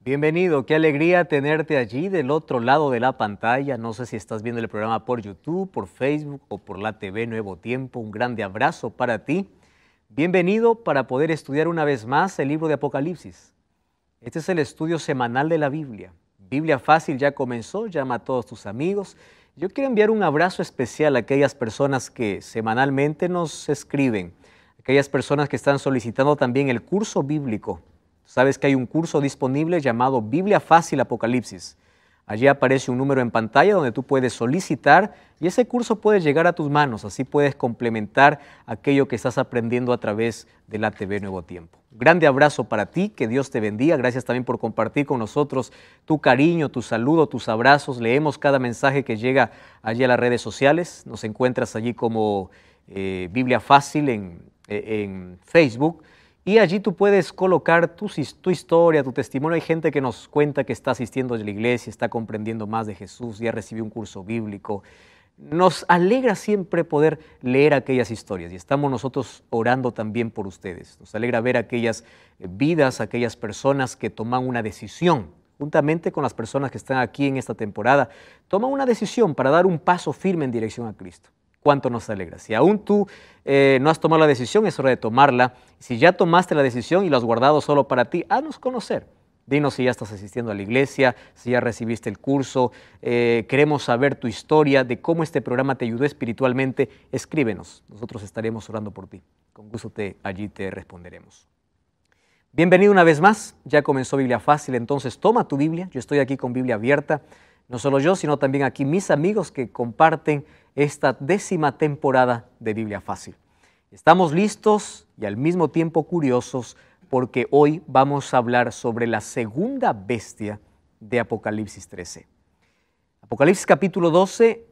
Bienvenido, qué alegría tenerte allí del otro lado de la pantalla. No sé si estás viendo el programa por YouTube, por Facebook o por la TV Nuevo Tiempo. Un grande abrazo para ti. Bienvenido para poder estudiar una vez más el libro de Apocalipsis. Este es el estudio semanal de la Biblia. Biblia Fácil ya comenzó, llama a todos tus amigos. Yo quiero enviar un abrazo especial a aquellas personas que semanalmente nos escriben, aquellas personas que están solicitando también el curso bíblico. Sabes que hay un curso disponible llamado Biblia Fácil Apocalipsis. Allí aparece un número en pantalla donde tú puedes solicitar y ese curso puede llegar a tus manos. Así puedes complementar aquello que estás aprendiendo a través de la TV Nuevo Tiempo. Grande abrazo para ti, que Dios te bendiga. Gracias también por compartir con nosotros tu cariño, tu saludo, tus abrazos. Leemos cada mensaje que llega allí a las redes sociales. Nos encuentras allí como Biblia Fácil en Facebook. Y allí tú puedes colocar tu historia, tu testimonio. Hay gente que nos cuenta que está asistiendo a la iglesia, está comprendiendo más de Jesús, ya recibió un curso bíblico. Nos alegra siempre poder leer aquellas historias y estamos nosotros orando también por ustedes. Nos alegra ver aquellas vidas, aquellas personas que toman una decisión, juntamente con las personas que están aquí en esta temporada, toman una decisión para dar un paso firme en dirección a Cristo. ¿Cuánto nos alegra? Si aún tú no has tomado la decisión, es hora de tomarla. Si ya tomaste la decisión y lo has guardado solo para ti, haznos conocer. Dinos si ya estás asistiendo a la iglesia, si ya recibiste el curso. Queremos saber tu historia, de cómo este programa te ayudó espiritualmente. Escríbenos, nosotros estaremos orando por ti. Con gusto allí te responderemos. Bienvenido una vez más, ya comenzó Biblia Fácil, entonces toma tu Biblia. Yo estoy aquí con Biblia abierta. No solo yo, sino también aquí mis amigos que comparten esta 10ª temporada de Biblia Fácil. Estamos listos y al mismo tiempo curiosos porque hoy vamos a hablar sobre la segunda bestia de Apocalipsis 13. Apocalipsis capítulo 12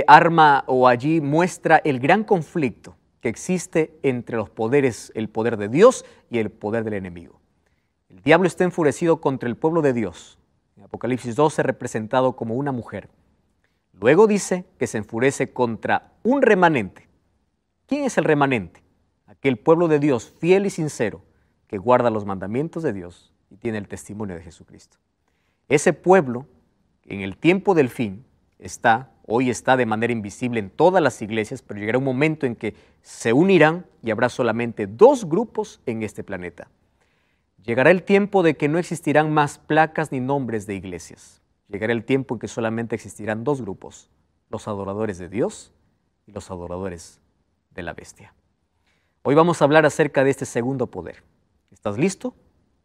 allí muestra el gran conflicto que existe entre los poderes, el poder de Dios y el poder del enemigo. El diablo está enfurecido contra el pueblo de Dios. En Apocalipsis 12 representado como una mujer. Luego dice que se enfurece contra un remanente. ¿Quién es el remanente? Aquel pueblo de Dios fiel y sincero que guarda los mandamientos de Dios y tiene el testimonio de Jesucristo. Ese pueblo, en el tiempo del fin, hoy está de manera invisible en todas las iglesias, pero llegará un momento en que se unirán y habrá solamente 2 grupos en este planeta. Llegará el tiempo de que no existirán más placas ni nombres de iglesias. Llegará el tiempo en que solamente existirán 2 grupos, los adoradores de Dios y los adoradores de la bestia. Hoy vamos a hablar acerca de este segundo poder. ¿Estás listo?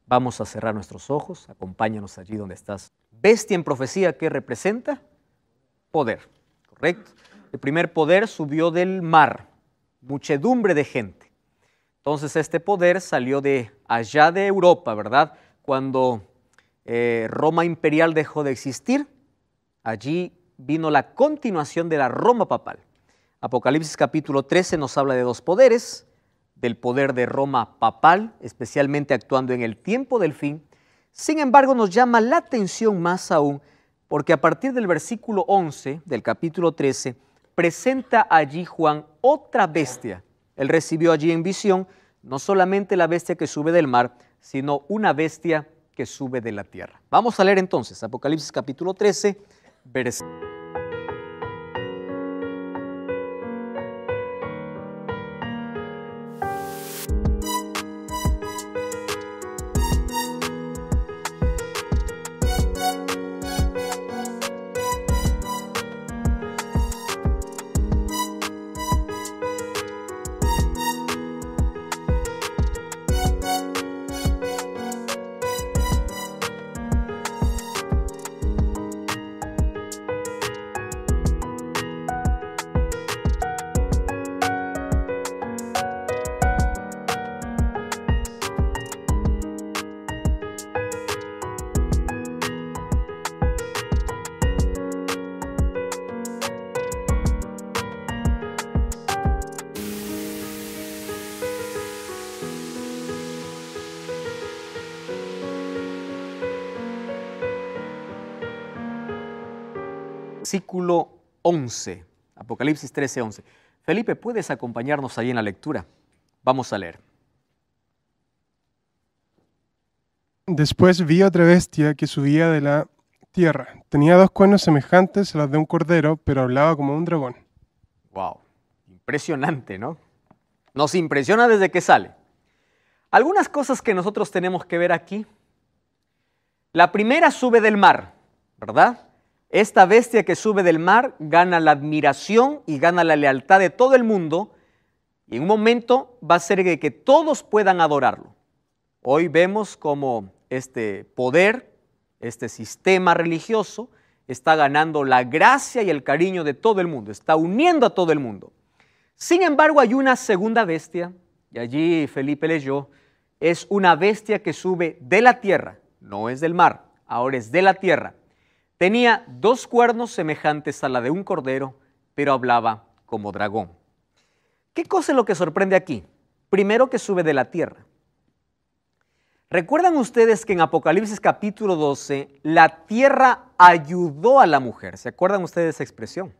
Vamos a cerrar nuestros ojos, acompáñanos allí donde estás. Bestia en profecía, ¿qué representa? Poder, ¿correcto? El primer poder subió del mar, muchedumbre de gente. Entonces este poder salió de allá de Europa, ¿verdad? Cuando Roma imperial dejó de existir, allí vino la continuación de la Roma papal. Apocalipsis capítulo 13 nos habla de 2 poderes, del poder de Roma papal, especialmente actuando en el tiempo del fin. Sin embargo, nos llama la atención más aún, porque a partir del versículo 11 del capítulo 13, presenta allí Juan otra bestia. Él recibió allí en visión no solamente la bestia que sube del mar, sino una bestia que sube de la tierra. Vamos a leer entonces Apocalipsis capítulo 13, versículo. Versículo 11, Apocalipsis 13, 11. Felipe, ¿puedes acompañarnos ahí en la lectura? Vamos a leer. Después vi otra bestia que subía de la tierra. Tenía 2 cuernos semejantes a los de un cordero, pero hablaba como un dragón. Wow, impresionante, ¿no? Nos impresiona desde que sale. Algunas cosas que nosotros tenemos que ver aquí. La primera, sube del mar, ¿verdad? Esta bestia que sube del mar gana la admiración y gana la lealtad de todo el mundo, y en un momento va a ser de que todos puedan adorarlo. Hoy vemos cómo este poder, este sistema religioso, está ganando la gracia y el cariño de todo el mundo, está uniendo a todo el mundo. Sin embargo, hay una segunda bestia, y allí Felipe leyó, es una bestia que sube de la tierra, no es del mar, ahora es de la tierra. Tenía 2 cuernos semejantes a la de un cordero, pero hablaba como dragón. ¿Qué cosa es lo que sorprende aquí? Primero, que sube de la tierra. ¿Recuerdan ustedes que en Apocalipsis capítulo 12 la tierra ayudó a la mujer? ¿Se acuerdan ustedes de esa expresión?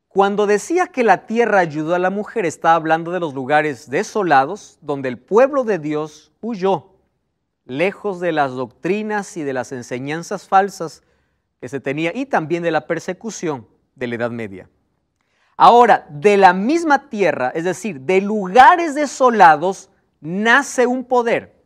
Cuando decía que la tierra ayudó a la mujer, estaba hablando de los lugares desolados donde el pueblo de Dios huyó, lejos de las doctrinas y de las enseñanzas falsas que se tenía y también de la persecución de la Edad Media. Ahora, de la misma tierra, es decir, de lugares desolados, nace un poder.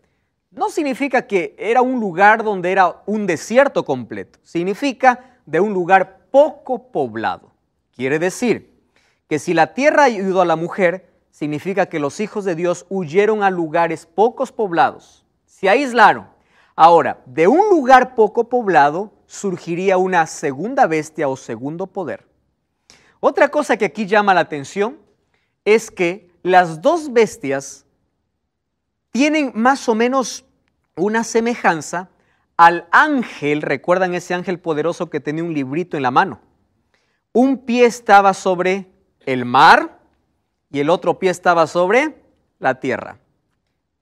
No significa que era un lugar donde era un desierto completo, significa de un lugar poco poblado. Quiere decir que si la tierra ayudó a la mujer, significa que los hijos de Dios huyeron a lugares pocos poblados, se aislaron. Ahora, de un lugar poco poblado surgiría una segunda bestia o segundo poder. Otra cosa que aquí llama la atención es que las 2 bestias tienen más o menos una semejanza al ángel. ¿Recuerdan ese ángel poderoso que tenía un librito en la mano? Un pie estaba sobre el mar y el otro pie estaba sobre la tierra.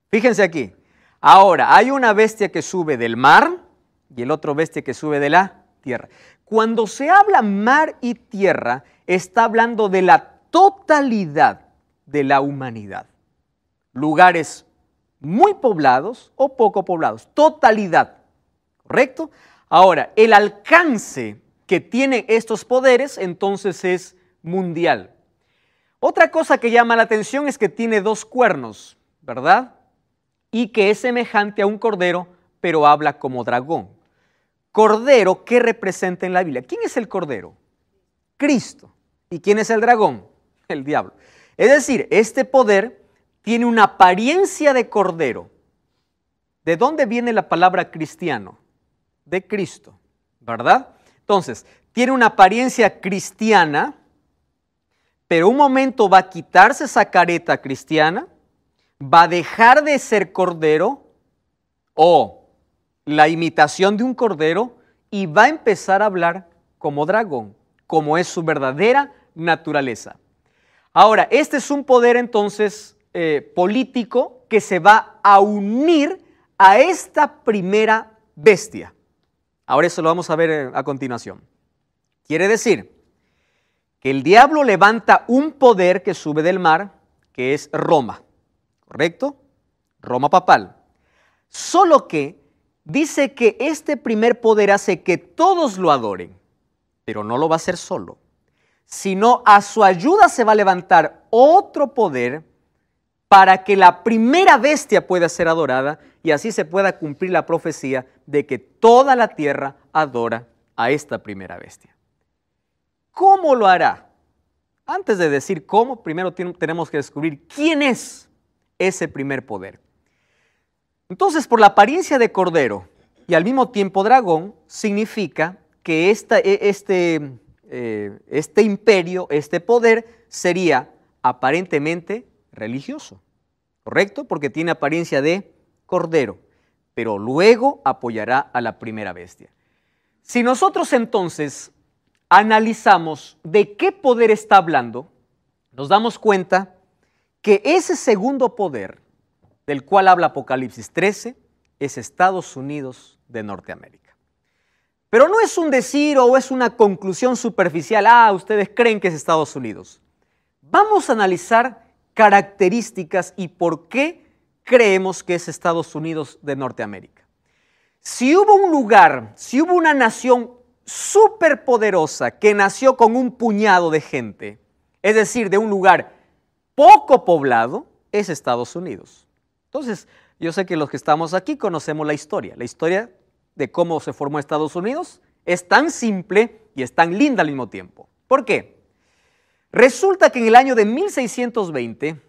Fíjense aquí. Ahora, hay una bestia que sube del mar y el otro bestia que sube de la tierra. Cuando se habla mar y tierra, está hablando de la totalidad de la humanidad. Lugares muy poblados o poco poblados, totalidad, ¿correcto? Ahora, el alcance que tienen estos poderes entonces es mundial. Otra cosa que llama la atención es que tiene 2 cuernos, ¿verdad? Y que es semejante a un cordero, pero habla como dragón. Cordero, ¿qué representa en la Biblia? ¿Quién es el cordero? Cristo. ¿Y quién es el dragón? El diablo. Es decir, este poder tiene una apariencia de cordero. ¿De dónde viene la palabra cristiano? De Cristo, ¿verdad? Entonces, tiene una apariencia cristiana, pero un momento va a quitarse esa careta cristiana, va a dejar de ser cordero o la imitación de un cordero y va a empezar a hablar como dragón, como es su verdadera naturaleza. Ahora, este es un poder entonces político que se va a unir a esta primera bestia. Ahora eso lo vamos a ver a continuación. Quiere decir que el diablo levanta un poder que sube del mar, que es Roma, ¿correcto? Roma papal. Solo que dice que este primer poder hace que todos lo adoren, pero no lo va a hacer solo, sino a su ayuda se va a levantar otro poder para que la primera bestia pueda ser adorada y así se pueda cumplir la profecía de que toda la tierra adora a esta primera bestia. ¿Cómo lo hará? Antes de decir cómo, primero tenemos que descubrir quién es ese primer poder. Entonces, por la apariencia de cordero y al mismo tiempo dragón, significa que este imperio, este poder, sería aparentemente religioso, ¿correcto? Porque tiene apariencia de cordero, pero luego apoyará a la primera bestia. Si nosotros entonces analizamos de qué poder está hablando, nos damos cuenta que ese segundo poder del cual habla Apocalipsis 13 es Estados Unidos de Norteamérica. Pero no es un decir o es una conclusión superficial, ustedes creen que es Estados Unidos. Vamos a analizar características y por qué creemos que es Estados Unidos de Norteamérica. Si hubo un lugar, si hubo una nación superpoderosa que nació con un puñado de gente, es decir, de un lugar poco poblado, es Estados Unidos. Entonces, yo sé que los que estamos aquí conocemos la historia. La historia de cómo se formó Estados Unidos es tan simple y es tan linda al mismo tiempo. ¿Por qué? Resulta que en el año de 1620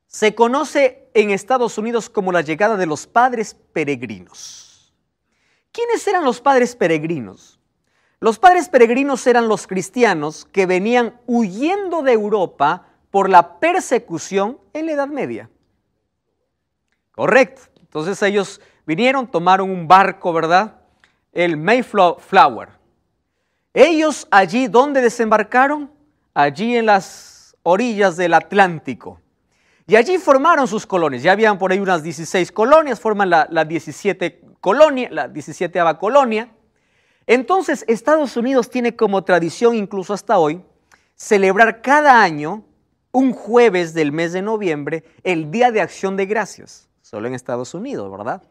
se conoce en Estados Unidos como la llegada de los padres peregrinos. ¿Quiénes eran los padres peregrinos? Los padres peregrinos eran los cristianos que venían huyendo de Europa por la persecución en la Edad Media. Correcto. Entonces ellos vinieron, tomaron un barco, ¿verdad? El Mayflower. Ellos allí, ¿dónde desembarcaron? Allí en las orillas del Atlántico. Y allí formaron sus colonias. Ya habían por ahí unas 16 colonias, forman la 17ª colonia. Entonces, Estados Unidos tiene como tradición, incluso hasta hoy, celebrar cada año, un jueves del mes de noviembre, el Día de Acción de Gracias. Solo en Estados Unidos, ¿verdad?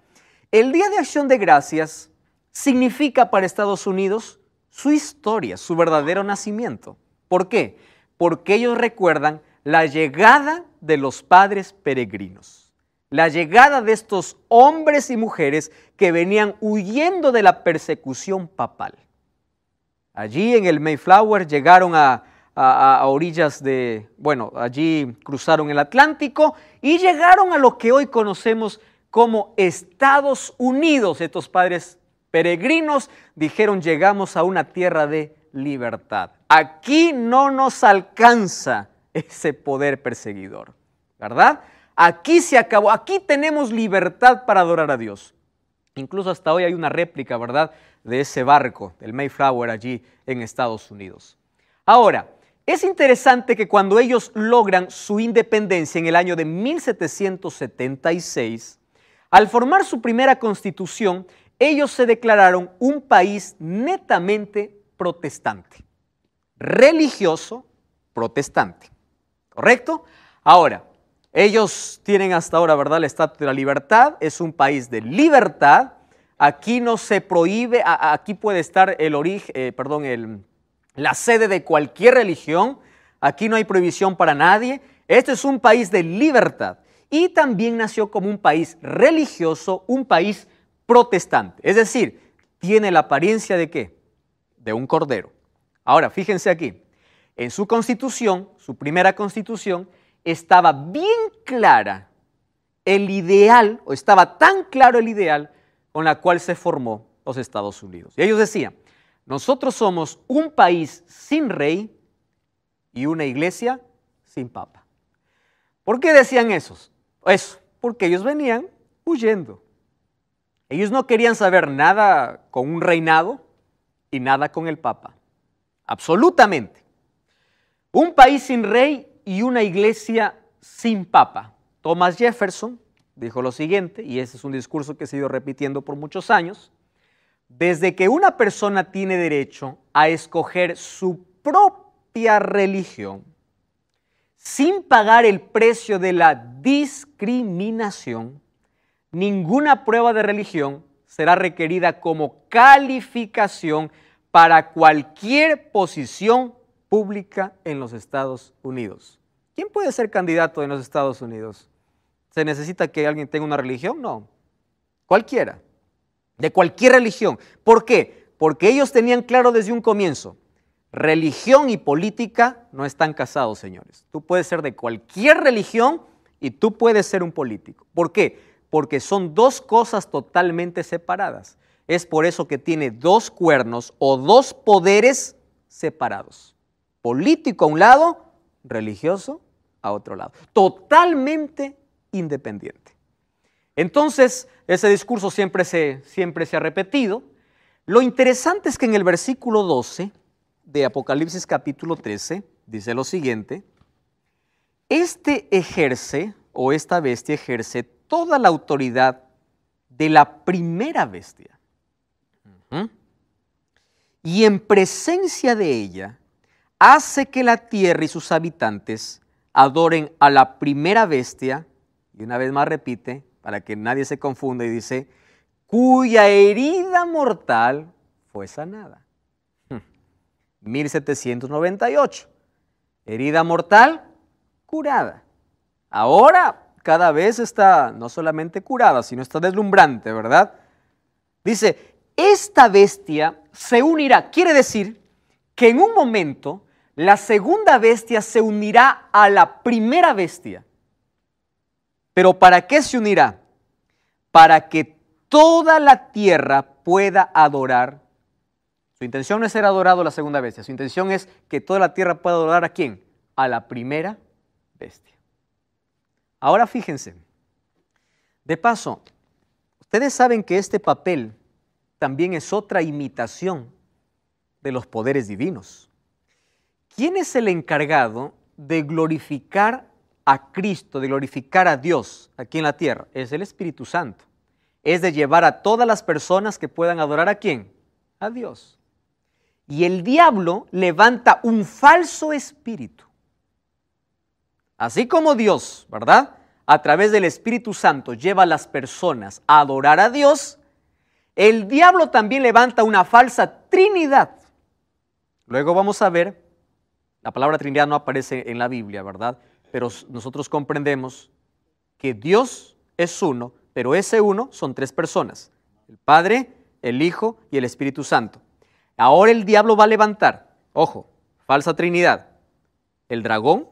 El Día de Acción de Gracias significa para Estados Unidos su historia, su verdadero nacimiento. ¿Por qué? Porque ellos recuerdan la llegada de los padres peregrinos, la llegada de estos hombres y mujeres que venían huyendo de la persecución papal. Allí en el Mayflower llegaron a orillas de, bueno, allí cruzaron el Atlántico y llegaron a lo que hoy conocemos como Estados Unidos. Estos padres peregrinos dijeron: llegamos a una tierra de libertad. Aquí no nos alcanza ese poder perseguidor, ¿verdad? Aquí se acabó, aquí tenemos libertad para adorar a Dios. Incluso hasta hoy hay una réplica, ¿verdad?, de ese barco, del Mayflower, allí en Estados Unidos. Ahora, es interesante que cuando ellos logran su independencia en el año de 1776, al formar su primera constitución, ellos se declararon un país netamente protestante, religioso protestante, ¿correcto? Ahora, ellos tienen hasta ahora, ¿verdad?, el estatus de la libertad, es un país de libertad, aquí no se prohíbe, aquí puede estar el origen, la sede de cualquier religión, aquí no hay prohibición para nadie, este es un país de libertad y también nació como un país religioso, un país protestante, es decir, tiene la apariencia ¿de qué? De un cordero. Ahora, fíjense aquí, en su constitución, su primera constitución, estaba bien clara el ideal, o estaba tan claro el ideal con la cual se formó los Estados Unidos. Y ellos decían: nosotros somos un país sin rey y una iglesia sin papa. ¿Por qué decían eso? Porque ellos venían huyendo. Ellos no querían saber nada con un reinado y nada con el papa. Absolutamente. Un país sin rey y una iglesia sin papa. Thomas Jefferson dijo lo siguiente, y ese es un discurso que se ha ido repitiendo por muchos años: desde que una persona tiene derecho a escoger su propia religión sin pagar el precio de la discriminación, ninguna prueba de religión será requerida como calificación para cualquier posición pública en los Estados Unidos. ¿Quién puede ser candidato en los Estados Unidos? ¿Se necesita que alguien tenga una religión? No. Cualquiera. De cualquier religión. ¿Por qué? Porque ellos tenían claro desde un comienzo: religión y política no están casados, señores. Tú puedes ser de cualquier religión y tú puedes ser un político. ¿Por qué? Porque son dos cosas totalmente separadas. Es por eso que tiene dos cuernos o dos poderes separados. Político a un lado, religioso a otro lado. Totalmente independiente. Entonces, ese discurso siempre se ha repetido. Lo interesante es que en el versículo 12 de Apocalipsis capítulo 13 dice lo siguiente: este ejerce, o esta bestia ejerce, toda la autoridad de la primera bestia. Y en presencia de ella hace que la tierra y sus habitantes adoren a la primera bestia Y una vez más repite, para que nadie se confunda, y dice, cuya herida mortal fue sanada. 1798. Herida mortal, curada. Ahora cada vez está no solamente curada, sino está deslumbrante, ¿verdad? Dice, esta bestia se unirá. Quiere decir que en un momento la segunda bestia se unirá a la primera bestia. ¿Pero para qué se unirá? Para que toda la tierra pueda adorar. Su intención no es ser adorado a la segunda bestia, su intención es que toda la tierra pueda adorar ¿a quién? A la primera bestia. Ahora fíjense, de paso, ustedes saben que este papel también es otra imitación de los poderes divinos. ¿Quién es el encargado de glorificar a Cristo, de glorificar a Dios aquí en la tierra? Es el Espíritu Santo. Es de llevar a todas las personas que puedan adorar ¿a quién? A Dios. Y el diablo levanta un falso espíritu. Así como Dios, ¿verdad? A través del Espíritu Santo lleva a las personas a adorar a Dios, el diablo también levanta una falsa Trinidad. Luego vamos a ver, la palabra Trinidad no aparece en la Biblia, ¿verdad? Pero nosotros comprendemos que Dios es uno, pero ese uno son tres personas, el Padre, el Hijo y el Espíritu Santo. Ahora el diablo va a levantar, ojo, falsa Trinidad, el dragón,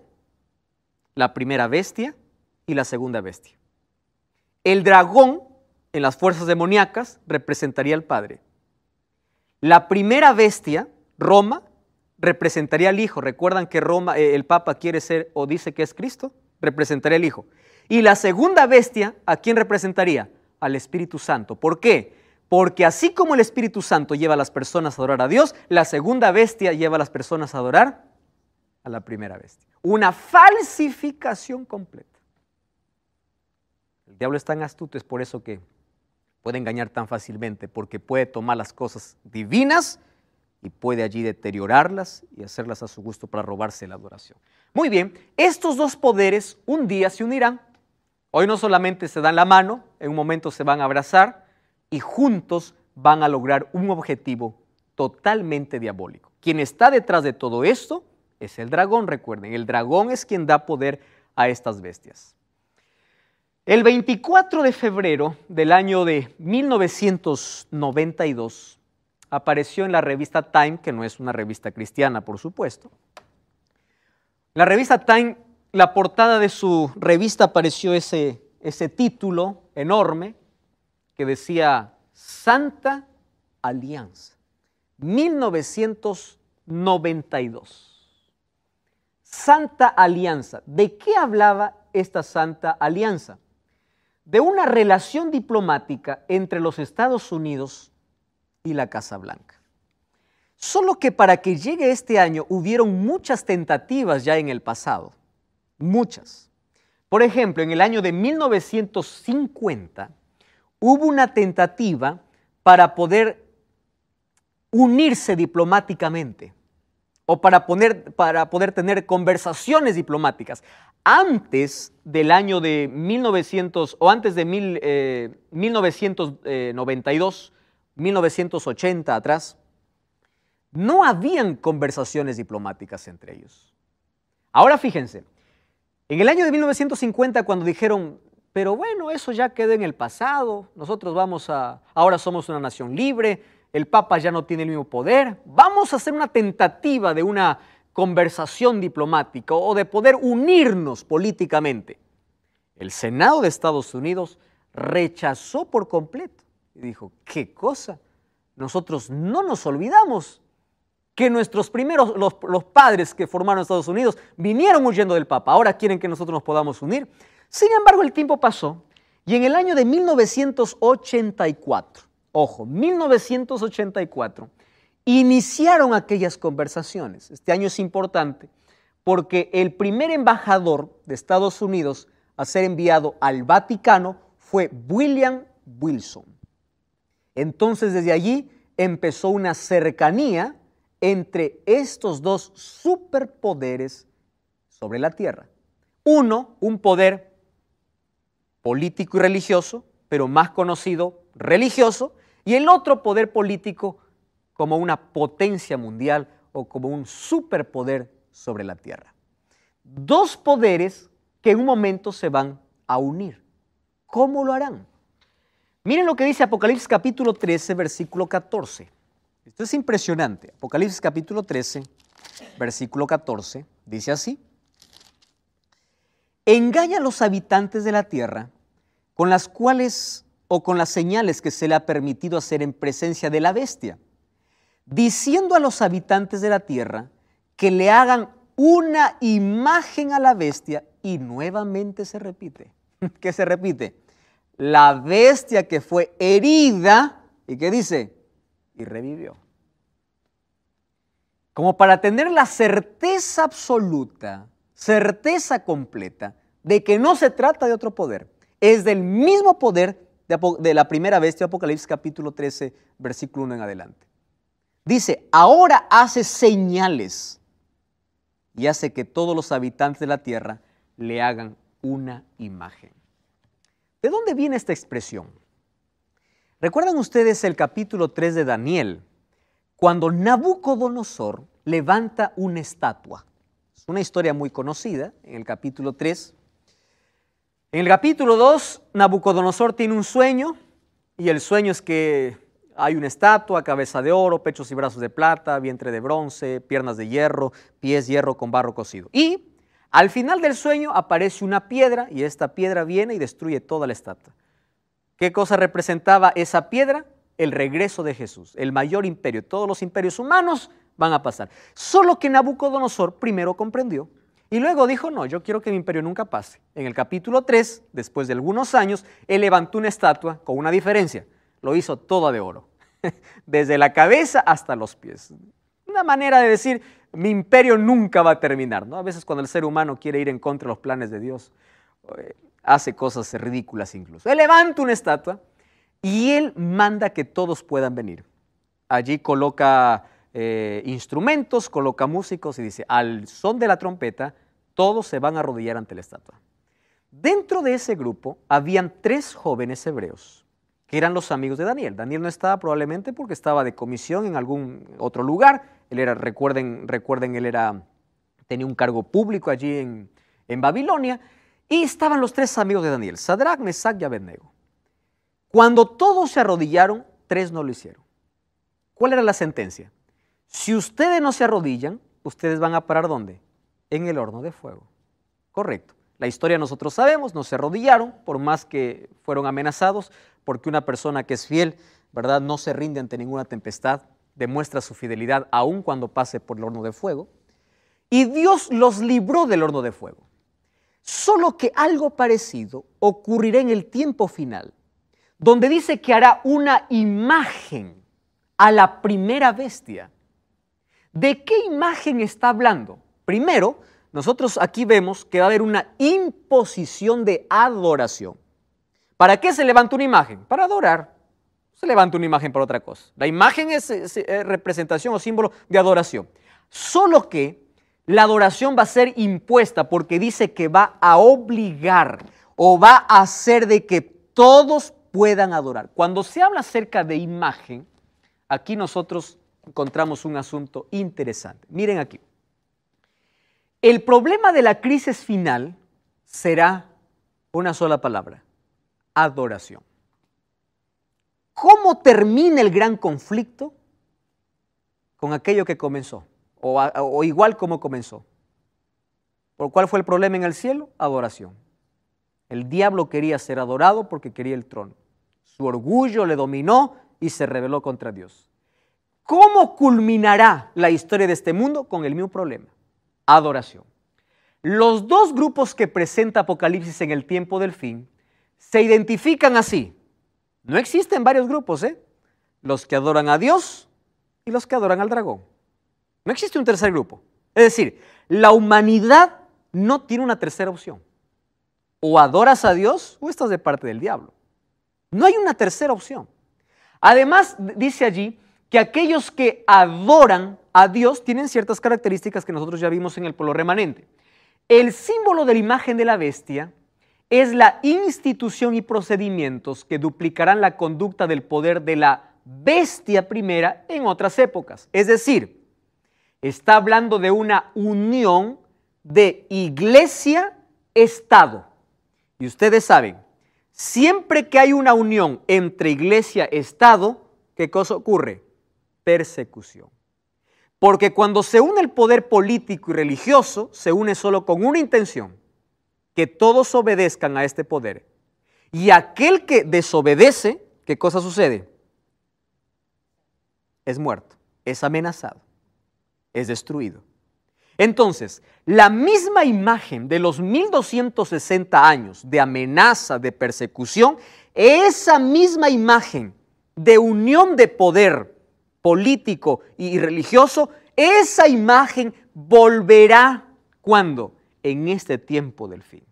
la primera bestia y la segunda bestia. El dragón en las fuerzas demoníacas representaría al Padre. La primera bestia, Roma, representaría al Hijo. ¿Recuerdan que Roma, el Papa quiere ser o dice que es Cristo? Representaría al Hijo. Y la segunda bestia, ¿a quién representaría? Al Espíritu Santo. ¿Por qué? Porque así como el Espíritu Santo lleva a las personas a adorar a Dios, la segunda bestia lleva a las personas a adorar a la primera bestia. Una falsificación completa. El diablo es tan astuto, es por eso que puede engañar tan fácilmente, porque puede tomar las cosas divinas y puede allí deteriorarlas y hacerlas a su gusto para robarse la adoración. Muy bien, estos dos poderes un día se unirán. Hoy no solamente se dan la mano, en un momento se van a abrazar y juntos van a lograr un objetivo totalmente diabólico. Quien está detrás de todo esto es el dragón, recuerden. El dragón es quien da poder a estas bestias. El 24 de febrero del año de 1992 apareció en la revista Time, que no es una revista cristiana, por supuesto. La revista Time, la portada de su revista apareció ese título enorme que decía Santa Alianza, 1992. Santa Alianza. ¿De qué hablaba esta Santa Alianza? De una relación diplomática entre los Estados Unidos y la Casa Blanca. Solo que para que llegue este año hubieron muchas tentativas ya en el pasado, muchas. Por ejemplo, en el año de 1950 hubo una tentativa para poder unirse diplomáticamente o para poder tener conversaciones diplomáticas. Antes del año de 1900 o antes de 1992, 1980 atrás, no habían conversaciones diplomáticas entre ellos. Ahora fíjense, en el año de 1950 cuando dijeron, pero bueno, eso ya quedó en el pasado, nosotros ahora somos una nación libre, el Papa ya no tiene el mismo poder, vamos a hacer una tentativa de una conversación diplomática o de poder unirnos políticamente. El Senado de Estados Unidos rechazó por completo y dijo, ¿qué cosa? Nosotros no nos olvidamos que nuestros primeros, los padres que formaron Estados Unidos vinieron huyendo del Papa, ahora quieren que nosotros nos podamos unir. Sin embargo, el tiempo pasó y en el año de 1984, ojo, 1984, iniciaron aquellas conversaciones. Este año es importante porque el primer embajador de Estados Unidos a ser enviado al Vaticano fue William Wilson. Entonces, desde allí empezó una cercanía entre estos dos superpoderes sobre la tierra. Uno, un poder político y religioso, pero más conocido religioso, y el otro poder político como una potencia mundial o como un superpoder sobre la tierra. Dos poderes que en un momento se van a unir. ¿Cómo lo harán? Miren lo que dice Apocalipsis capítulo 13, versículo 14. Esto es impresionante. Apocalipsis capítulo 13, versículo 14, dice así: engaña a los habitantes de la tierra con las cuales o con las señales que se le ha permitido hacer en presencia de la bestia, diciendo a los habitantes de la tierra que le hagan una imagen a la bestia, y nuevamente se repite. ¿Qué se repite? La bestia que fue herida, ¿y qué dice? Y revivió. Como para tener la certeza absoluta, certeza completa, de que no se trata de otro poder, es del mismo poder de la primera bestia, Apocalipsis capítulo 13, versículo 1 en adelante. Dice, ahora hace señales y hace que todos los habitantes de la tierra le hagan una imagen. ¿De dónde viene esta expresión? ¿Recuerdan ustedes el capítulo 3 de Daniel? Cuando Nabucodonosor levanta una estatua. Es una historia muy conocida en el capítulo 3. En el capítulo 2, Nabucodonosor tiene un sueño, y el sueño es que hay una estatua, cabeza de oro, pechos y brazos de plata, vientre de bronce, piernas de hierro, pies hierro con barro cocido. Y al final del sueño aparece una piedra, y esta piedra viene y destruye toda la estatua. ¿Qué cosa representaba esa piedra? El regreso de Jesús, el mayor imperio. Todos los imperios humanos van a pasar. Solo que Nabucodonosor primero comprendió y luego dijo, no, yo quiero que mi imperio nunca pase. En el capítulo 3, después de algunos años, él levantó una estatua con una diferencia. Lo hizo toda de oro, desde la cabeza hasta los pies. Una manera de decir, mi imperio nunca va a terminar, ¿no? A veces cuando el ser humano quiere ir en contra de los planes de Dios, hace cosas ridículas incluso. Él levanta una estatua y él manda que todos puedan venir. Allí coloca instrumentos, coloca músicos y dice, al son de la trompeta, todos se van a arrodillar ante la estatua. Dentro de ese grupo habían 3 jóvenes hebreos, que eran los amigos de Daniel. Daniel no estaba probablemente porque estaba de comisión en algún otro lugar. Él era, recuerden, él tenía un cargo público allí en Babilonia. Y estaban los 3 amigos de Daniel, Sadrac, Mesac y Abednego. Cuando todos se arrodillaron, 3 no lo hicieron. ¿Cuál era la sentencia? Si ustedes no se arrodillan, ustedes van a parar ¿dónde? En el horno de fuego. Correcto. La historia nosotros sabemos, no se arrodillaron, por más que fueron amenazados, porque una persona que es fiel, ¿verdad?, no se rinde ante ninguna tempestad, demuestra su fidelidad aun cuando pase por el horno de fuego. Y Dios los libró del horno de fuego. Solo que algo parecido ocurrirá en el tiempo final, donde dice que hará una imagen a la primera bestia. ¿De qué imagen está hablando? Primero, nosotros aquí vemos que va a haber una imposición de adoración. ¿Para qué se levanta una imagen? Para adorar. Se levanta una imagen para otra cosa. La imagen es representación o símbolo de adoración. Solo que la adoración va a ser impuesta porque dice que va a obligar o va a hacer de que todos puedan adorar. Cuando se habla acerca de imagen, aquí nosotros encontramos un asunto interesante. Miren aquí. El problema de la crisis final será una sola palabra: adoración. ¿Cómo termina el gran conflicto? Con aquello que comenzó, o igual como comenzó. ¿Por cuál fue el problema en el cielo? Adoración. El diablo quería ser adorado porque quería el trono. Su orgullo le dominó y se rebeló contra Dios. ¿Cómo culminará la historia de este mundo? Con el mismo problema: adoración. Los 2 grupos que presenta Apocalipsis en el tiempo del fin se identifican así. No existen varios grupos, los que adoran a Dios y los que adoran al dragón. No existe un tercer grupo. Es decir, la humanidad no tiene una tercera opción. O adoras a Dios o estás de parte del diablo. No hay una tercera opción. Además, dice allí que aquellos que adoran a Dios tienen ciertas características que nosotros ya vimos en el pueblo remanente. El símbolo de la imagen de la bestia es la institución y procedimientos que duplicarán la conducta del poder de la bestia primera en otras épocas. Es decir, está hablando de una unión de iglesia-estado. Y ustedes saben, siempre que hay una unión entre iglesia-estado, ¿qué cosa ocurre? Persecución. Porque cuando se une el poder político y religioso, se une solo con una intención: que todos obedezcan a este poder. Y aquel que desobedece, ¿qué cosa sucede? Es muerto, es amenazado, es destruido. Entonces, la misma imagen de los 1260 años de amenaza, de persecución, esa misma imagen de unión de poder político y religioso, esa imagen volverá, ¿cuándo? En este tiempo del fin.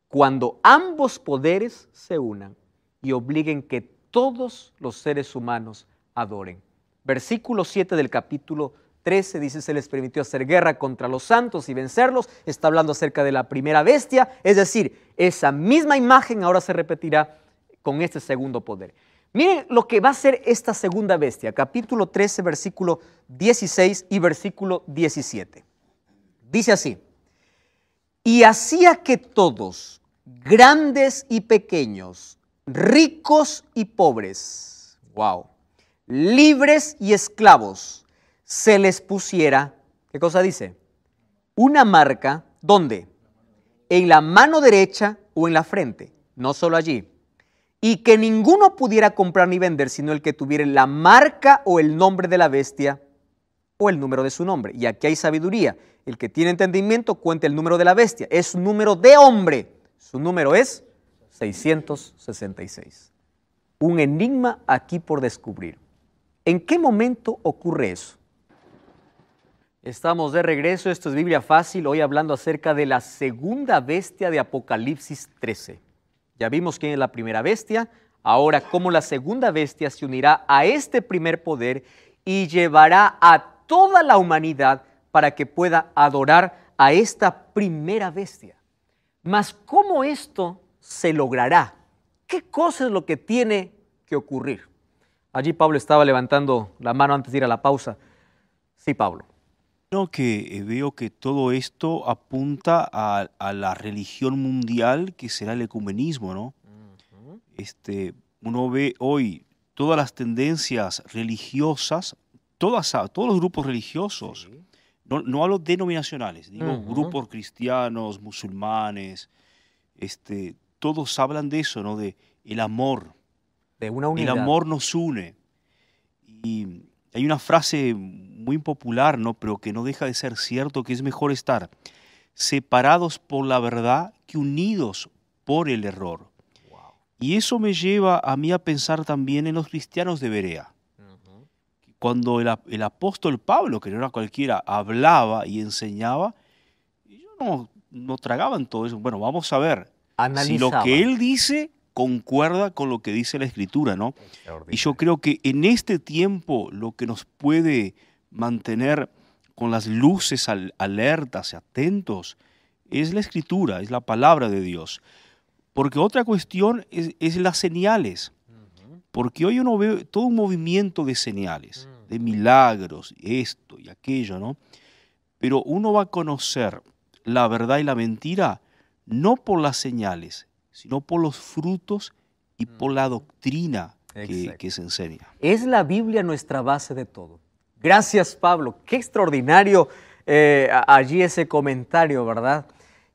Cuando ambos poderes se unan y obliguen que todos los seres humanos adoren. Versículo 7 del capítulo 13 dice: se les permitió hacer guerra contra los santos y vencerlos. Está hablando acerca de la primera bestia, es decir, esa misma imagen ahora se repetirá con este segundo poder. Miren lo que va a ser esta segunda bestia, capítulo 13, versículo 16 y versículo 17. Dice así: y hacía que todos, grandes y pequeños, ricos y pobres, libres y esclavos, se les pusiera, ¿qué cosa dice? Una marca, ¿dónde? En la mano derecha o en la frente, no solo allí. Y que ninguno pudiera comprar ni vender, sino el que tuviera la marca o el nombre de la bestia o el número de su nombre. Y aquí hay sabiduría. El que tiene entendimiento cuenta el número de la bestia. Es un número de hombre. Su número es 666. Un enigma aquí por descubrir. ¿En qué momento ocurre eso? Estamos de regreso. Esto es Biblia Fácil. Hoy hablando acerca de la segunda bestia de Apocalipsis 13. Ya vimos quién es la primera bestia. Ahora, cómo la segunda bestia se unirá a este primer poder y llevará a toda la humanidad para que pueda adorar a esta primera bestia. Mas, ¿cómo esto se logrará? ¿Qué cosa es lo que tiene que ocurrir? Allí Pablo estaba levantando la mano antes de ir a la pausa. Sí, Pablo. Veo que todo esto apunta a la religión mundial, que será el ecumenismo, ¿no? Uno ve hoy todas las tendencias religiosas, todos los grupos religiosos, sí. No hablo denominacionales, digo grupos cristianos, musulmanes, todos hablan de eso, ¿no? De el amor. De una unidad. El amor nos une. Y hay una frase muy popular, ¿no? Pero que no deja de ser cierto, que es mejor estar separados por la verdad que unidos por el error. Wow. Y eso me lleva a mí a pensar también en los cristianos de Berea. Cuando el apóstol Pablo, que no era cualquiera, hablaba y enseñaba, ellos no tragaban todo eso. Bueno, vamos a ver si lo que él dice concuerda con lo que dice la Escritura, ¿no? Y yo creo que en este tiempo lo que nos puede mantener con las luces alertas y atentos es la Escritura, es la palabra de Dios. Porque otra cuestión es las señales. Porque hoy uno ve todo un movimiento de señales, de milagros, esto y aquello, ¿no? Pero uno va a conocer la verdad y la mentira no por las señales, sino por los frutos y por la doctrina que se enseña. Es la Biblia nuestra base de todo. Gracias, Pablo. Qué extraordinario allí ese comentario, ¿verdad?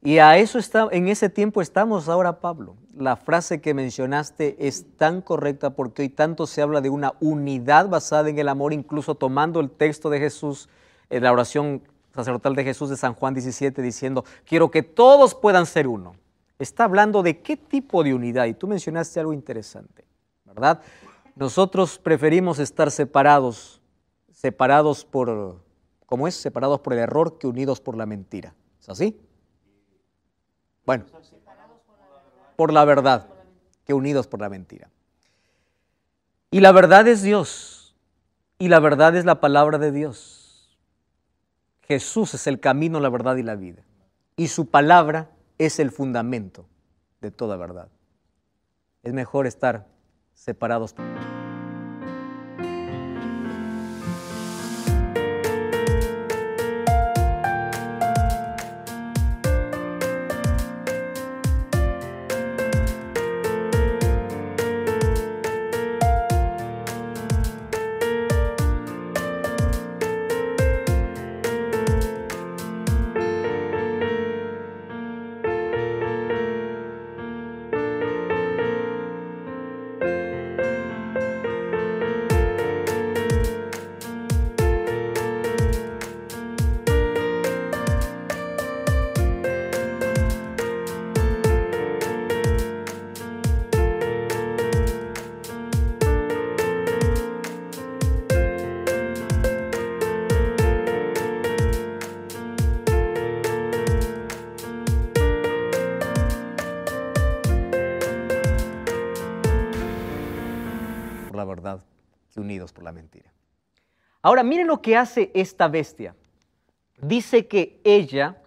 Y a eso en ese tiempo estamos ahora, Pablo. La frase que mencionaste es tan correcta porque hoy tanto se habla de una unidad basada en el amor, incluso tomando el texto de Jesús, la oración sacerdotal de Jesús de San Juan 17, diciendo: quiero que todos puedan ser uno. Está hablando de qué tipo de unidad, y tú mencionaste algo interesante, ¿verdad? Nosotros preferimos estar separados por, ¿cómo es? Separados por el error que unidos por la mentira. ¿Es así? Bueno, por la verdad, que unidos por la mentira. Y la verdad es Dios, y la verdad es la palabra de Dios. Jesús es el camino, la verdad y la vida. Y su palabra es el fundamento de toda verdad. Es mejor estar separados. La verdad que unidos por la mentira. Ahora miren lo que hace esta bestia. Dice que ella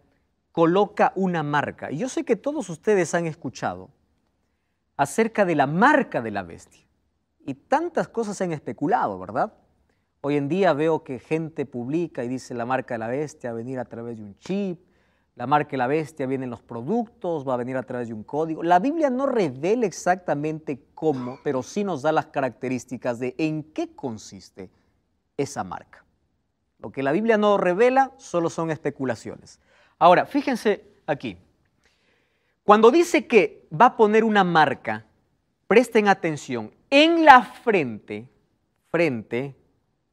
coloca una marca. Y yo sé que todos ustedes han escuchado acerca de la marca de la bestia. Y tantas cosas se han especulado, ¿verdad? Hoy en día veo que gente publica y dice la marca de la bestia va a venir a través de un chip, la marca de la bestia viene en los productos, va a venir a través de un código. La Biblia no revela exactamente cómo, pero sí nos da las características de en qué consiste esa marca. Lo que la Biblia no revela solo son especulaciones. Ahora, fíjense aquí. Cuando dice que va a poner una marca, presten atención, en la frente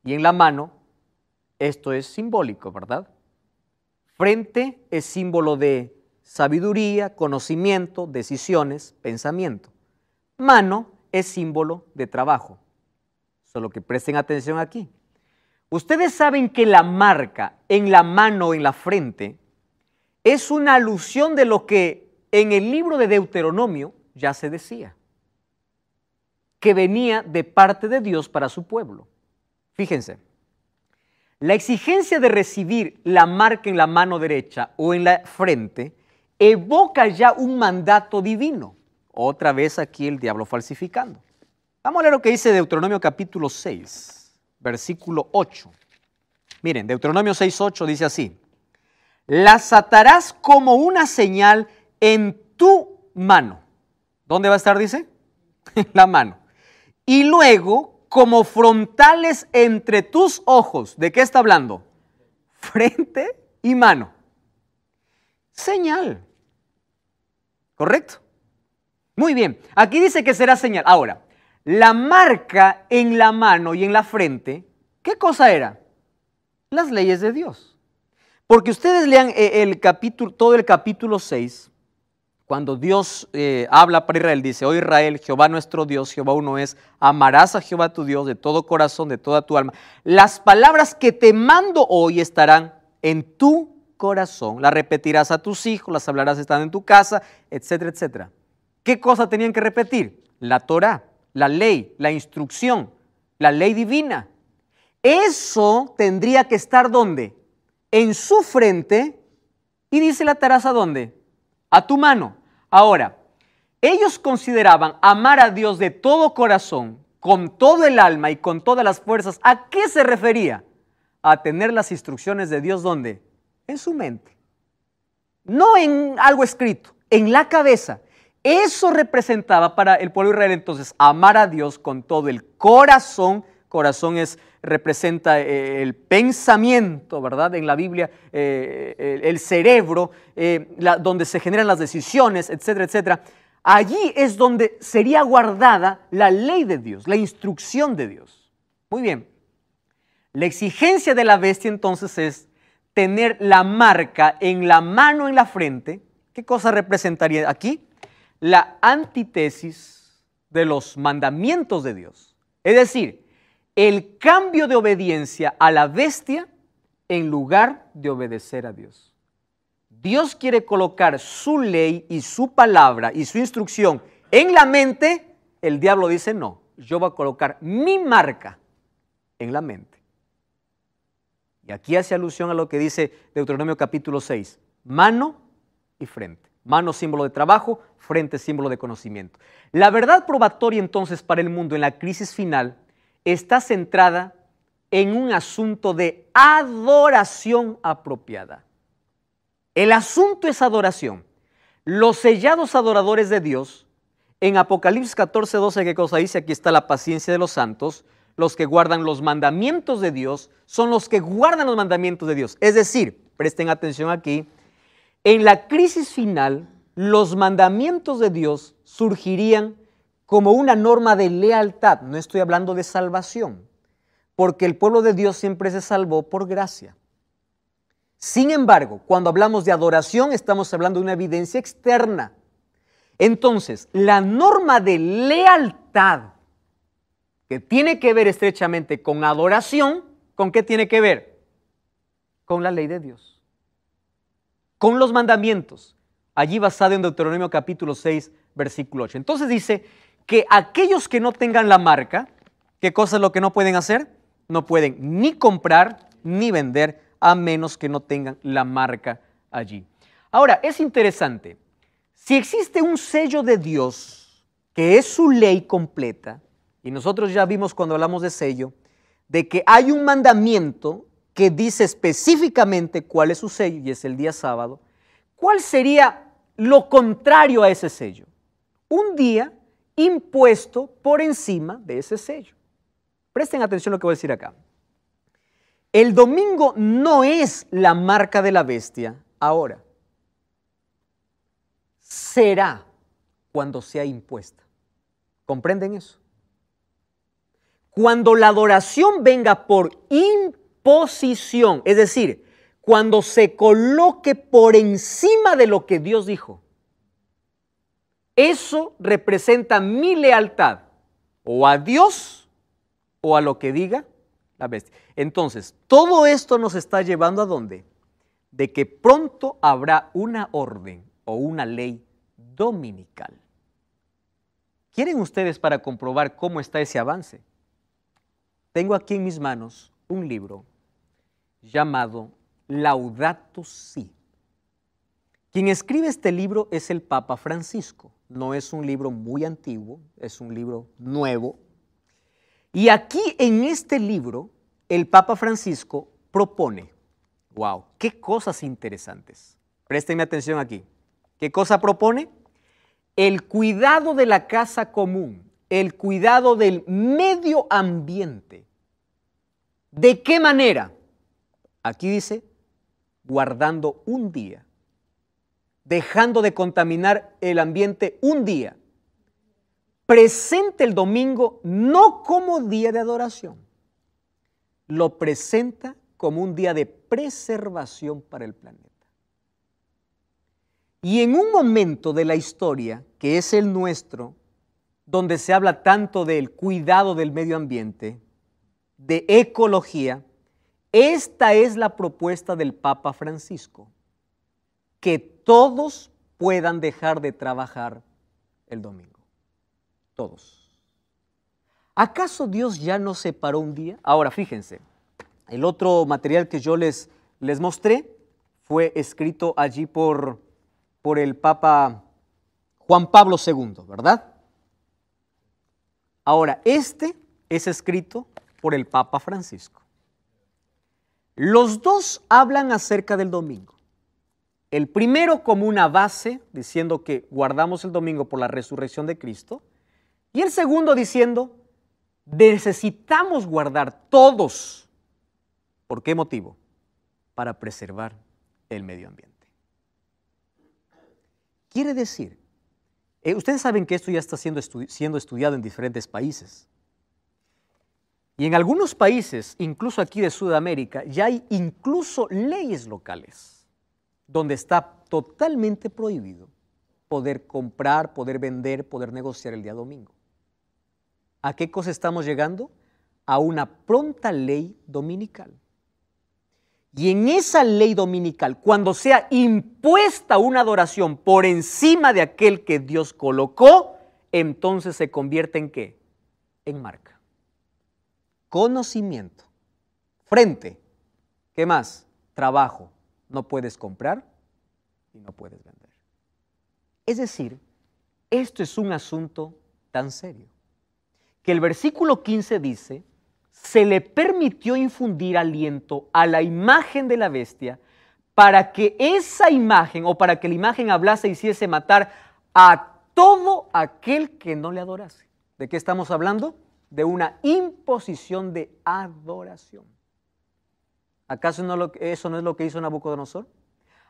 y en la mano, esto es simbólico, ¿verdad? Frente es símbolo de sabiduría, conocimiento, decisiones, pensamiento. Mano es símbolo de trabajo. Solo que presten atención aquí. Ustedes saben que la marca en la mano o en la frente es una alusión de lo que en el libro de Deuteronomio ya se decía, que venía de parte de Dios para su pueblo. Fíjense. La exigencia de recibir la marca en la mano derecha o en la frente evoca ya un mandato divino. Otra vez aquí el diablo falsificando. Vamos a leer lo que dice Deuteronomio capítulo 6, versículo 8. Miren, Deuteronomio 6:8 dice así: las atarás como una señal en tu mano. ¿Dónde va a estar, dice? En la mano. Y luego como frontales entre tus ojos. ¿De qué está hablando? Frente y mano. Señal. ¿Correcto? Muy bien. Aquí dice que será señal. Ahora, la marca en la mano y en la frente, ¿qué cosa era? Las leyes de Dios. Porque ustedes lean todo el capítulo 6, cuando Dios habla para Israel, dice: oh Israel, Jehová nuestro Dios, Jehová uno es, amarás a Jehová tu Dios de todo corazón, de toda tu alma. Las palabras que te mando hoy estarán en tu corazón, las repetirás a tus hijos, las hablarás estando en tu casa, etcétera, etcétera. ¿Qué cosa tenían que repetir? La Torá, la ley, la instrucción, la ley divina. Eso tendría que estar ¿dónde? En su frente, y dice: la atarás ¿a dónde? A tu mano. Ahora, ellos consideraban amar a Dios de todo corazón, con todo el alma y con todas las fuerzas. ¿A qué se refería? A tener las instrucciones de Dios ¿dónde? En su mente. No en algo escrito, en la cabeza. Eso representaba para el pueblo de Israel entonces amar a Dios con todo el corazón. Corazón representa el pensamiento, ¿verdad? En la Biblia, el cerebro, donde se generan las decisiones, etcétera, etcétera. Allí es donde sería guardada la ley de Dios, la instrucción de Dios. Muy bien. La exigencia de la bestia entonces es tener la marca en la mano, en la frente. ¿Qué cosa representaría aquí? La antítesis de los mandamientos de Dios. Es decir, el cambio de obediencia a la bestia en lugar de obedecer a Dios. Dios quiere colocar su ley y su palabra y su instrucción en la mente. El diablo dice: no, yo voy a colocar mi marca en la mente. Y aquí hace alusión a lo que dice Deuteronomio capítulo 6, mano y frente. Mano, símbolo de trabajo, frente, símbolo de conocimiento. La verdad probatoria entonces para el mundo en la crisis final está centrada en un asunto de adoración apropiada. El asunto es adoración. Los sellados adoradores de Dios, en Apocalipsis 14:12, ¿qué cosa dice? Aquí está la paciencia de los santos. Los que guardan los mandamientos de Dios son los que guardan los mandamientos de Dios. Es decir, presten atención aquí, en la crisis final, los mandamientos de Dios surgirían como una norma de lealtad. No estoy hablando de salvación, porque el pueblo de Dios siempre se salvó por gracia. Sin embargo, cuando hablamos de adoración, estamos hablando de una evidencia externa. Entonces, la norma de lealtad que tiene que ver estrechamente con adoración, ¿con qué tiene que ver? Con la ley de Dios, con los mandamientos, allí basado en Deuteronomio capítulo 6, versículo 8. Entonces dice que aquellos que no tengan la marca, ¿qué cosa es lo que no pueden hacer? No pueden ni comprar ni vender a menos que no tengan la marca allí. Ahora, es interesante, si existe un sello de Dios, que es su ley completa, y nosotros ya vimos cuando hablamos de sello, de que hay un mandamiento que dice específicamente cuál es su sello, y es el día sábado, ¿cuál sería lo contrario a ese sello? Un día impuesto por encima de ese sello. Presten atención a lo que voy a decir acá. El domingo no es la marca de la bestia ahora. Será cuando sea impuesta. ¿Comprenden eso? Cuando la adoración venga por imposición, es decir, cuando se coloque por encima de lo que Dios dijo, eso representa mi lealtad o a Dios o a lo que diga la bestia. Entonces, todo esto nos está llevando ¿a dónde? De que pronto habrá una orden o una ley dominical. ¿Quieren ustedes para comprobar cómo está ese avance? Tengo aquí en mis manos un libro llamado Laudato Si. Quien escribe este libro es el Papa Francisco. No es un libro muy antiguo, es un libro nuevo. Y aquí en este libro, el Papa Francisco propone, wow, qué cosas interesantes. Préstenme atención aquí. ¿Qué cosa propone? El cuidado de la casa común, el cuidado del medio ambiente. ¿De qué manera? Aquí dice, guardando un día, dejando de contaminar el ambiente un día. Presenta el domingo no como día de adoración, lo presenta como un día de preservación para el planeta. Y en un momento de la historia, que es el nuestro, donde se habla tanto del cuidado del medio ambiente, de ecología, esta es la propuesta del Papa Francisco, que todos puedan dejar de trabajar el domingo. Todos. ¿Acaso Dios ya nos separó un día? Ahora, fíjense, el otro material que yo les mostré fue escrito allí por el Papa Juan Pablo II, ¿verdad? Ahora, este es escrito por el Papa Francisco. Los dos hablan acerca del domingo. El primero como una base, diciendo que guardamos el domingo por la resurrección de Cristo, y el segundo diciendo, necesitamos guardar todos. ¿Por qué motivo? Para preservar el medio ambiente. Quiere decir, ustedes saben que esto ya está siendo estudiado en diferentes países. Y en algunos países, incluso aquí de Sudamérica, ya hay incluso leyes locales donde está totalmente prohibido poder comprar, poder vender, poder negociar el día domingo. ¿A qué cosa estamos llegando? A una pronta ley dominical. Y en esa ley dominical, cuando sea impuesta una adoración por encima de aquel que Dios colocó, entonces se convierte ¿en qué? En marca. Conocimiento. Frente. ¿Qué más? Trabajo. No puedes comprar y no puedes vender. Es decir, esto es un asunto tan serio que el versículo 15 dice, se le permitió infundir aliento a la imagen de la bestia para que esa imagen o para que la imagen hablase e hiciese matar a todo aquel que no le adorase. ¿De qué estamos hablando? De una imposición de adoración. ¿Acaso eso no es lo que hizo Nabucodonosor?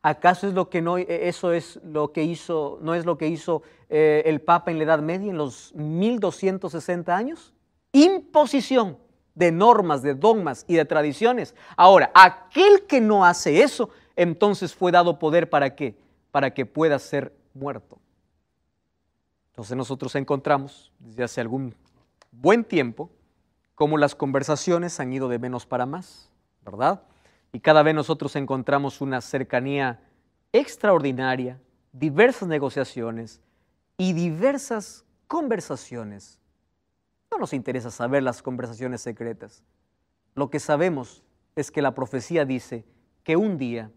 ¿Acaso es lo que no, eso es lo que hizo, no es lo que hizo el Papa en la Edad Media, en los 1260 años? Imposición de normas, de dogmas y de tradiciones. Ahora, aquel que no hace eso, entonces fue dado poder ¿para qué? Para que pueda ser muerto. Entonces nosotros encontramos desde hace algún buen tiempo cómo las conversaciones han ido de menos para más, ¿verdad? Y cada vez nosotros encontramos una cercanía extraordinaria, diversas negociaciones y diversas conversaciones. No nos interesa saber las conversaciones secretas. Lo que sabemos es que la profecía dice que un día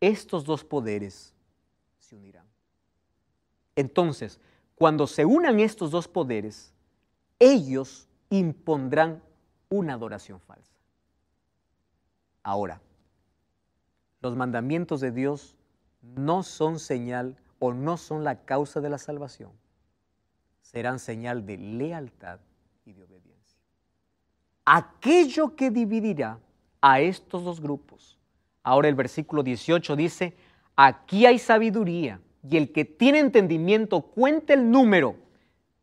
estos dos poderes se unirán. Entonces, cuando se unan estos dos poderes, ellos impondrán una adoración falsa. Ahora, los mandamientos de Dios no son señal o no son la causa de la salvación. Serán señal de lealtad y de obediencia. Aquello que dividirá a estos dos grupos. Ahora el versículo 18 dice, aquí hay sabiduría y el que tiene entendimiento cuente el número.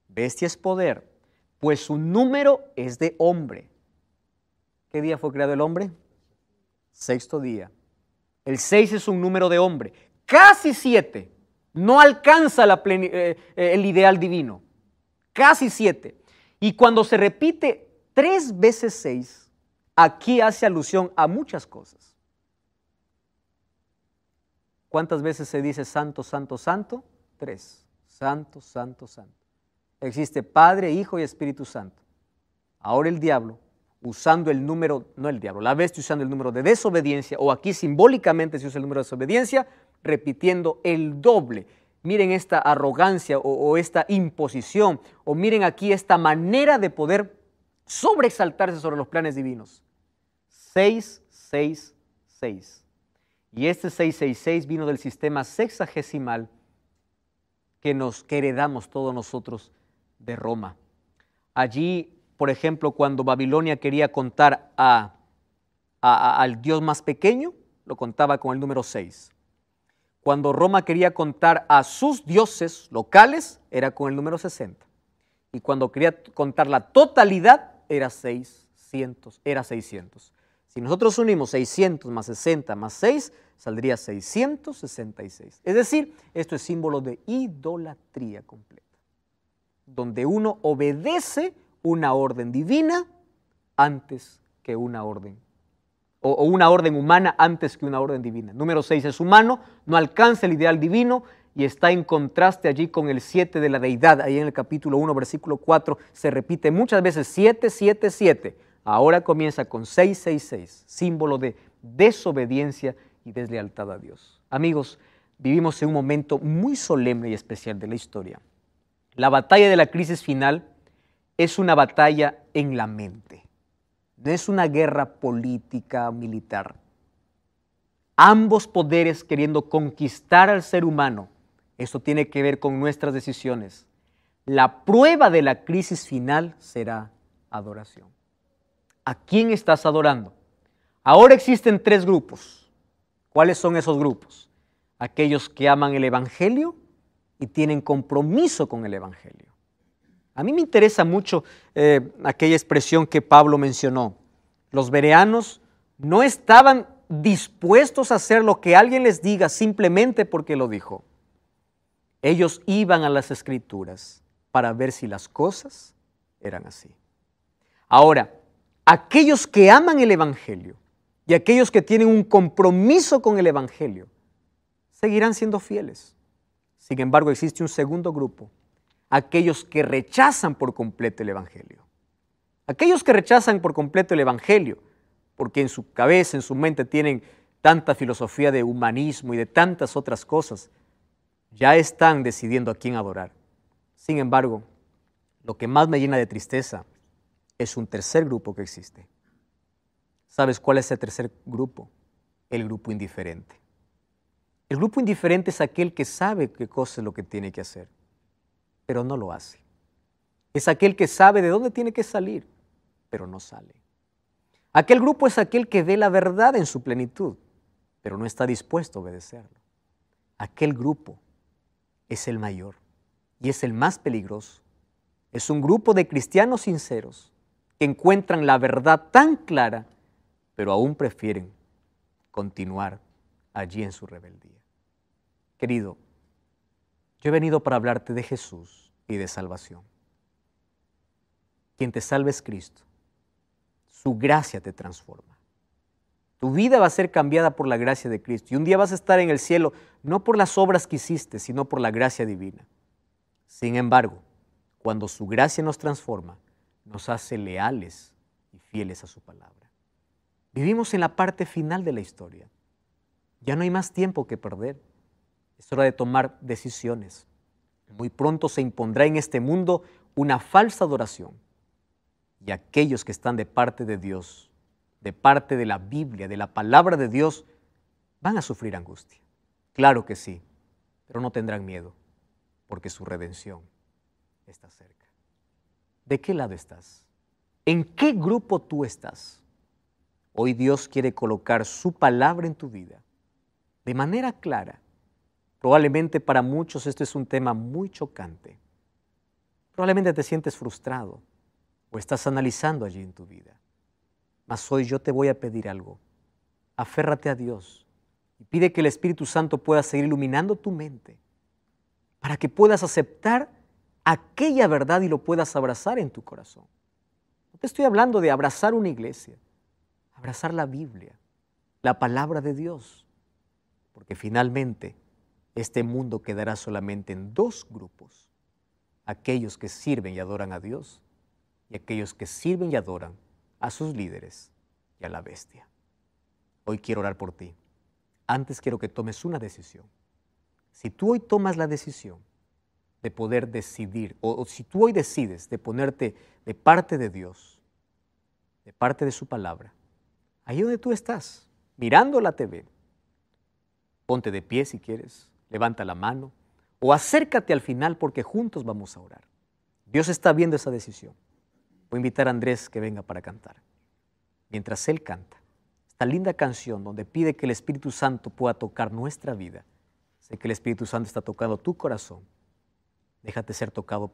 Bestia es poder, pues su número es de hombre. ¿Qué día fue creado el hombre? Sexto día. El 6 es un número de hombre. Casi 7. No alcanza el ideal divino. Casi 7. Y cuando se repite 3 veces 6, aquí hace alusión a muchas cosas. ¿Cuántas veces se dice santo, santo, santo? 3. Santo, santo, santo. Existe Padre, Hijo y Espíritu Santo. Ahora el diablo, usando el número, no el diablo, la bestia usando el número de desobediencia, o aquí simbólicamente se usa el número de desobediencia, repitiendo el doble. Miren esta arrogancia o esta imposición, o miren aquí esta manera de poder sobreexaltarse sobre los planes divinos. 6, 6, 6. Y este 666 vino del sistema sexagesimal que heredamos todos nosotros de Roma. Allí, por ejemplo, cuando Babilonia quería contar al dios más pequeño, lo contaba con el número 6. Cuando Roma quería contar a sus dioses locales, era con el número 60. Y cuando quería contar la totalidad, era 600. Si nosotros unimos 600 más 60 más 6, saldría 666. Es decir, esto es símbolo de idolatría completa, donde uno obedece una orden divina antes que una orden, o una orden humana antes que una orden divina. Número 6 es humano, no alcanza el ideal divino y está en contraste allí con el 7 de la deidad. Ahí en el capítulo 1, versículo 4, se repite muchas veces 7, 7, 7. Ahora comienza con 666, símbolo de desobediencia y deslealtad a Dios. Amigos, vivimos en un momento muy solemne y especial de la historia. La batalla de la crisis final es una batalla en la mente. No es una guerra política, militar. Ambos poderes queriendo conquistar al ser humano. Esto tiene que ver con nuestras decisiones. La prueba de la crisis final será adoración. ¿A quién estás adorando? Ahora existen 3 grupos. ¿Cuáles son esos grupos? Aquellos que aman el Evangelio y tienen compromiso con el Evangelio. A mí me interesa mucho aquella expresión que Pablo mencionó. Los bereanos no estaban dispuestos a hacer lo que alguien les diga simplemente porque lo dijo. Ellos iban a las Escrituras para ver si las cosas eran así. Ahora, aquellos que aman el Evangelio y aquellos que tienen un compromiso con el Evangelio seguirán siendo fieles. Sin embargo, existe un segundo grupo, aquellos que rechazan por completo el Evangelio. Aquellos que rechazan por completo el Evangelio, porque en su cabeza, en su mente tienen tanta filosofía de humanismo y de tantas otras cosas, ya están decidiendo a quién adorar. Sin embargo, lo que más me llena de tristeza es un tercer grupo que existe. ¿Sabes cuál es ese tercer grupo? El grupo indiferente. El grupo indiferente es aquel que sabe qué cosa es lo que tiene que hacer, pero no lo hace. Es aquel que sabe de dónde tiene que salir, pero no sale. Aquel grupo es aquel que ve la verdad en su plenitud, pero no está dispuesto a obedecerlo. Aquel grupo es el mayor y es el más peligroso. Es un grupo de cristianos sinceros que encuentran la verdad tan clara, pero aún prefieren continuar allí en su rebeldía. Querido, yo he venido para hablarte de Jesús y de salvación. Quien te salva es Cristo. Su gracia te transforma. Tu vida va a ser cambiada por la gracia de Cristo y un día vas a estar en el cielo no por las obras que hiciste, sino por la gracia divina. Sin embargo, cuando su gracia nos transforma, nos hace leales y fieles a su palabra. Vivimos en la parte final de la historia. Ya no hay más tiempo que perder. Es hora de tomar decisiones. Muy pronto se impondrá en este mundo una falsa adoración. Y aquellos que están de parte de Dios, de parte de la Biblia, de la palabra de Dios, van a sufrir angustia. Claro que sí, pero no tendrán miedo, porque su redención está cerca. ¿De qué lado estás? ¿En qué grupo tú estás? Hoy Dios quiere colocar su palabra en tu vida de manera clara. Probablemente para muchos esto es un tema muy chocante. Probablemente te sientes frustrado o estás analizando allí en tu vida. Mas hoy yo te voy a pedir algo. Aférrate a Dios y pide que el Espíritu Santo pueda seguir iluminando tu mente para que puedas aceptar aquella verdad y lo puedas abrazar en tu corazón. No te estoy hablando de abrazar una iglesia, abrazar la Biblia, la palabra de Dios, porque finalmente este mundo quedará solamente en dos grupos: aquellos que sirven y adoran a Dios y aquellos que sirven y adoran a sus líderes y a la bestia. Hoy quiero orar por ti. Antes quiero que tomes una decisión. Si tú hoy tomas la decisión de poder decidir, o si tú hoy decides de ponerte de parte de Dios, de parte de su palabra, ahí donde tú estás, mirando la TV, ponte de pie si quieres, levanta la mano o acércate al final porque juntos vamos a orar. Dios está viendo esa decisión. Voy a invitar a Andrés que venga para cantar. Mientras él canta esta linda canción donde pide que el Espíritu Santo pueda tocar nuestra vida, sé que el Espíritu Santo está tocando tu corazón. Déjate ser tocado